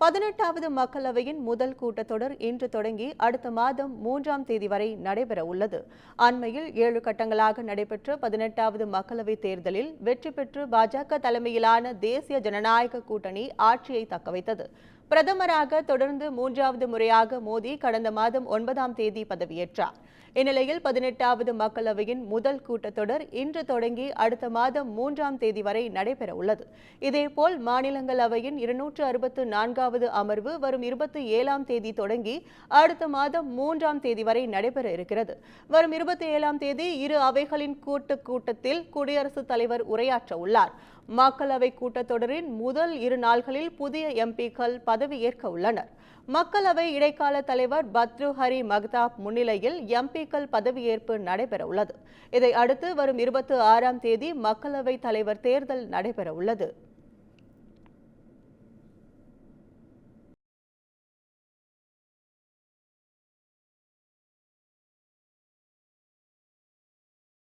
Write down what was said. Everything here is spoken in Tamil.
18வது மக்களவையின் முதல் கூட்டத்தொடர் இன்று தொடங்கி அடுத்த மாதம் 3ஆம் தேதி வரை நடைபெற உள்ளது. அண்மையில் 7 கட்டங்களாக நடைபெற்ற 18வது மக்களவைத் தேர்தலில் வெற்றி பெற்று பாஜக தலைமையிலான தேசிய ஜனநாயக கூட்டணி ஆட்சியை தக்கவைத்தது. பிரதமராக தொடர்ந்து 3வது முறையாக மோடி கடந்த மாதம் 9ஆம் தேதி பதவியேற்றார். இந்நிலையில் 18வது மக்களவையின் முதல் கூட்டத்தொடர் இன்று தொடங்கி அடுத்த மாதம் 3ஆம் தேதி வரை நடைபெற உள்ளது. இதேபோல் மாநிலங்களவையின் 264வது அமர்வு வரும் 27ஆம் தேதி தொடங்கி அடுத்த மாதம் 3ஆம் தேதி வரை நடைபெற இருக்கிறது. வரும் 27ஆம் தேதி இரு அவைகளின் கூட்டத்தில் குடியரசுத் தலைவர் உரையாற்ற உள்ளார். மக்களவை கூட்டத்தொடரின் முதல் 2 நாள்களில் புதிய எம்பிக்கள் பதவியேற்க உள்ளனர். மக்களவை இடைக்கால தலைவர் பத்ருஹரி மக்தாப் முன்னிலையில் எம்பிக்கள் பதவியேற்பு நடைபெற உள்ளது. இதை அடுத்து வரும் 26ஆம் தேதி மக்களவை தலைவர் தேர்தல் நடைபெற உள்ளது.